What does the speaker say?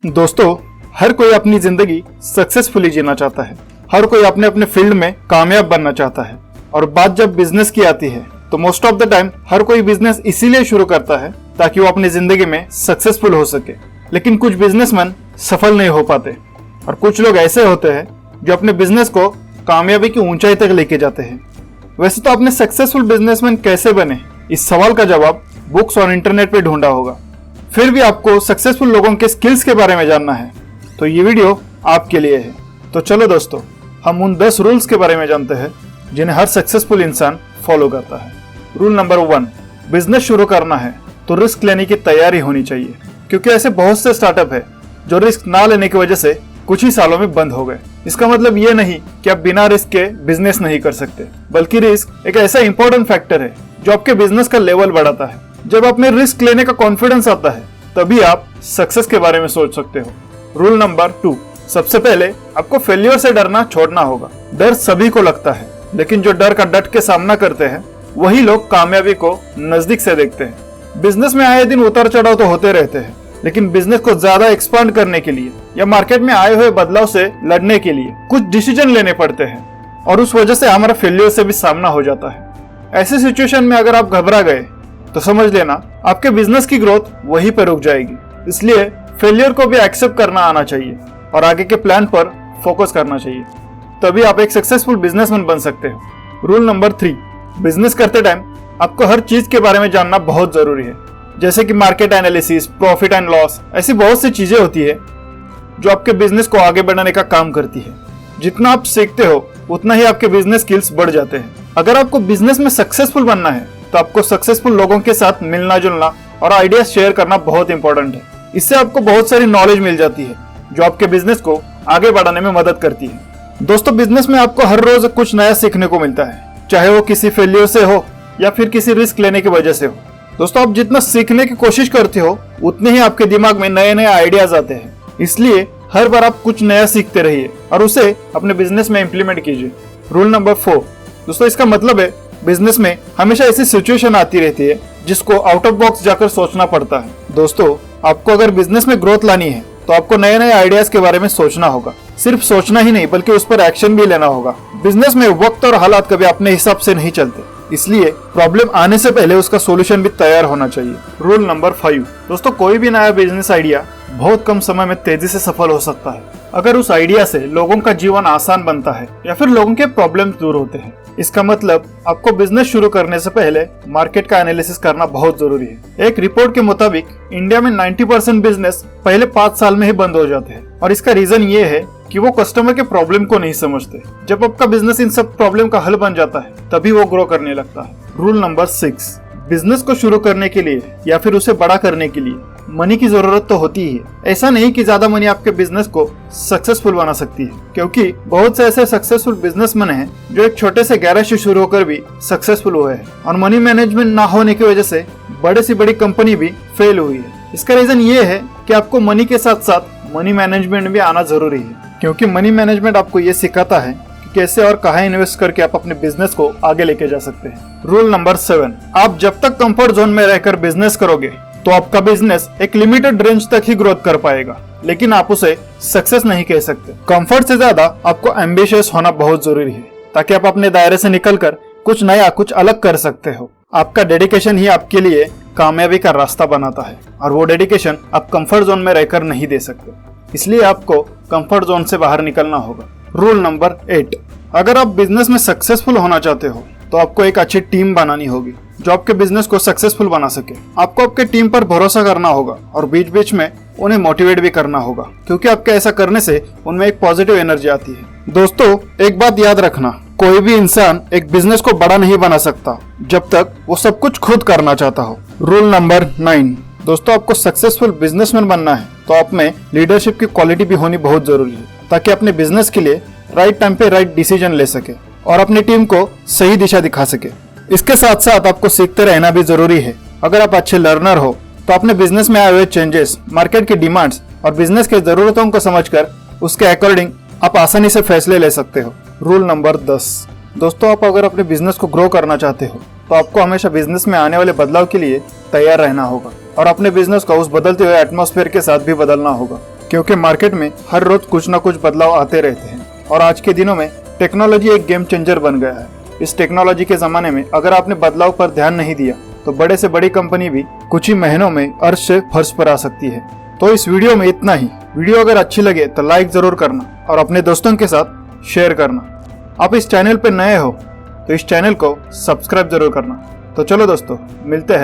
दोस्तों, हर कोई अपनी जिंदगी सक्सेसफुली जीना चाहता है। हर कोई अपने अपने फील्ड में कामयाब बनना चाहता है। और बात जब बिजनेस की आती है तो मोस्ट ऑफ द टाइम हर कोई बिजनेस इसीलिए शुरू करता है ताकि वो अपनी जिंदगी में सक्सेसफुल हो सके। लेकिन कुछ बिजनेसमैन सफल नहीं हो पाते और कुछ लोग ऐसे होते हैं जो अपने बिजनेस को कामयाबी की ऊंचाई तक लेके जाते हैं। वैसे तो आपने सक्सेसफुल बिजनेसमैन कैसे बने, इस सवाल का जवाब बुक्स और इंटरनेट पे ढूंढा होगा। फिर भी आपको सक्सेसफुल लोगों के स्किल्स के बारे में जानना है तो ये वीडियो आपके लिए है। तो चलो दोस्तों, हम उन 10 रूल्स के बारे में जानते हैं जिन्हें हर सक्सेसफुल इंसान फॉलो करता है। रूल नंबर 1, बिजनेस शुरू करना है तो रिस्क लेने की तैयारी होनी चाहिए, क्योंकि ऐसे बहुत से स्टार्टअप है जो रिस्क ना लेने की वजह से कुछ ही सालों में बंद हो गए। इसका मतलब ये नहीं कि आप बिना रिस्क के बिजनेस नहीं कर सकते, बल्कि रिस्क एक ऐसा इंपॉर्टेंट फैक्टर है जो आपके बिजनेस का लेवल बढ़ाता है। जब आप में रिस्क लेने का कॉन्फिडेंस आता है तभी आप सक्सेस के बारे में सोच सकते हो। रूल नंबर 2, सबसे पहले आपको फेल्योर से डरना छोड़ना होगा। डर सभी को लगता है, लेकिन जो डर का डट के सामना करते हैं वही लोग कामयाबी को नजदीक से देखते हैं। बिजनेस में आए दिन उतार चढ़ाव तो होते रहते हैं, लेकिन बिजनेस को ज्यादा एक्सपांड करने के लिए या मार्केट में आए हुए बदलाव से लड़ने के लिए कुछ डिसीजन लेने पड़ते हैं और उस वजह से हमारा फेल्योर से भी सामना हो जाता है। ऐसी सिचुएशन में अगर आप घबरा गए तो समझ लेना आपके बिजनेस की ग्रोथ वहीं पर रुक जाएगी। इसलिए फेलियर को भी एक्सेप्ट करना आना चाहिए और आगे के प्लान पर फोकस करना चाहिए, तभी आप एक सक्सेसफुल बिजनेसमैन बन सकते हो। रूल नंबर 3, बिजनेस करते टाइम आपको हर चीज के बारे में जानना बहुत जरूरी है, जैसे कि market analysis, profit and loss. ऐसी बहुत सी चीजें होती है जो आपके बिजनेस को आगे बढ़ाने का काम करती है। जितना आप सीखते हो उतना ही आपके बिजनेस स्किल्स बढ़ जाते हैं। अगर आपको बिजनेस में सक्सेसफुल बनना है तो आपको सक्सेसफुल लोगों के साथ मिलना जुलना और आइडियाज शेयर करना बहुत इंपॉर्टेंट है। इससे आपको बहुत सारी नॉलेज मिल जाती है जो आपके बिजनेस को आगे बढ़ाने में मदद करती है। दोस्तों, बिजनेस में आपको हर रोज कुछ नया सीखने को मिलता है, चाहे वो किसी फेलियर से हो या फिर किसी रिस्क लेने की वजह से हो। दोस्तों, आप जितना सीखने की कोशिश करते हो उतने ही आपके दिमाग में नए नए आइडियाज आते हैं। इसलिए हर बार आप कुछ नया सीखते रहिए और उसे अपने बिजनेस में इम्प्लीमेंट कीजिए। रूल नंबर 4, दोस्तों, इसका मतलब है बिजनेस में हमेशा ऐसी सिचुएशन आती रहती है जिसको आउट ऑफ बॉक्स जाकर सोचना पड़ता है। दोस्तों, आपको अगर बिजनेस में ग्रोथ लानी है तो आपको नए नए आइडियाज के बारे में सोचना होगा। सिर्फ सोचना ही नहीं बल्कि उस पर एक्शन भी लेना होगा। बिजनेस में वक्त और हालात कभी अपने हिसाब से नहीं चलते, इसलिए प्रॉब्लम आने से पहले उसका सॉल्यूशन भी तैयार होना चाहिए। रूल नंबर 5, दोस्तों, कोई भी नया बिजनेस आइडिया बहुत कम समय में तेजी से सफल हो सकता है अगर उस आइडिया से लोगों का जीवन आसान बनता है या फिर लोगों के प्रॉब्लम दूर होते हैं। इसका मतलब आपको बिजनेस शुरू करने से पहले मार्केट का एनालिसिस करना बहुत जरूरी है। एक रिपोर्ट के मुताबिक इंडिया में 90% बिजनेस पहले 5 साल में ही बंद हो जाते हैं और इसका रीजन ये है कि वो कस्टमर के प्रॉब्लम को नहीं समझते। जब आपका बिजनेस इन सब प्रॉब्लम का हल बन जाता है तभी वो ग्रो करने लगता है। रूल नंबर 6, बिजनेस को शुरू करने के लिए या फिर उसे बड़ा करने के लिए मनी की जरूरत तो होती ही है। ऐसा नहीं कि ज्यादा मनी आपके बिजनेस को सक्सेसफुल बना सकती है, क्योंकि बहुत से ऐसे सक्सेसफुल बिजनेसमैन हैं जो एक छोटे से गैरेज से शुरू होकर भी सक्सेसफुल हुए हैं और मनी मैनेजमेंट ना होने की वजह से बड़े से बड़ी कंपनी भी फेल हुई है। इसका रीजन ये है कि आपको मनी के साथ साथ मनी मैनेजमेंट भी आना जरूरी है, क्योंकि मनी मैनेजमेंट आपको ये सिखाता है कि कैसे और कहाँ इन्वेस्ट करके आप अपने बिजनेस को आगे लेके जा सकते हैं। रूल नंबर 7, आप जब तक कंफर्ट जोन में रहकर बिजनेस करोगे तो आपका बिजनेस एक लिमिटेड रेंज तक ही ग्रोथ कर पाएगा, लेकिन आप उसे सक्सेस नहीं कह सकते। कंफर्ट से ज्यादा आपको एम्बिशियस होना बहुत जरूरी है ताकि आप अपने दायरे से निकलकर कुछ नया, कुछ अलग कर सकते हो। आपका डेडिकेशन ही आपके लिए कामयाबी का रास्ता बनाता है और वो डेडिकेशन आप कंफर्ट जोन में रहकर नहीं दे सकते, इसलिए आपको कंफर्ट जोन से बाहर निकलना होगा। रूल नंबर 8, अगर आप बिजनेस में सक्सेसफुल होना चाहते हो तो आपको एक अच्छी टीम बनानी होगी जो आपके बिजनेस को सक्सेसफुल बना सके। आपको आपके टीम पर भरोसा करना होगा और बीच बीच में उन्हें मोटिवेट भी करना होगा, क्योंकि आपके ऐसा करने से उनमें एक पॉजिटिव एनर्जी आती है। दोस्तों, एक बात याद रखना, कोई भी इंसान एक बिजनेस को बड़ा नहीं बना सकता जब तक वो सब कुछ खुद करना चाहता हो। रूल नंबर 9, दोस्तों, आपको सक्सेसफुल बिजनेसमैन बनना है तो आप में लीडरशिप की क्वालिटी भी होनी बहुत जरूरी है, ताकि अपने बिजनेस के लिए राइट टाइम पे राइट डिसीजन ले सके और अपनी टीम को सही दिशा दिखा सके। इसके साथ साथ आपको सीखते रहना भी जरूरी है। अगर आप अच्छे लर्नर हो तो अपने बिजनेस में आए हुए चेंजेस, मार्केट की डिमांड्स और बिजनेस की जरूरतों को समझकर उसके अकॉर्डिंग आप आसानी से फैसले ले सकते हो। रूल नंबर 10, दोस्तों, आप अगर अपने बिजनेस को ग्रो करना चाहते हो तो आपको हमेशा बिजनेस में आने वाले बदलाव के लिए तैयार रहना होगा और अपने बिजनेस को उस बदलते हुए एटमॉस्फेयर के साथ भी बदलना होगा। क्योंकि मार्केट में हर रोज कुछ ना कुछ बदलाव आते रहते हैं और आज के दिनों में टेक्नोलॉजी एक गेम चेंजर बन गया है। इस टेक्नोलॉजी के ज़माने में अगर आपने बदलाव पर ध्यान नहीं दिया तो बड़े से बड़ी कंपनी भी कुछ ही महीनों में अर्श से फर्श पर आ सकती है। तो इस वीडियो में इतना ही। वीडियो अगर अच्छी लगे तो लाइक ज़रूर करना और अपने दोस्तों के साथ शेयर करना। आप इस चैनल पर नए हो तो इस चैनल को सब्सक्राइब जरूर करना। तो चलो दोस्तों, मिलते हैं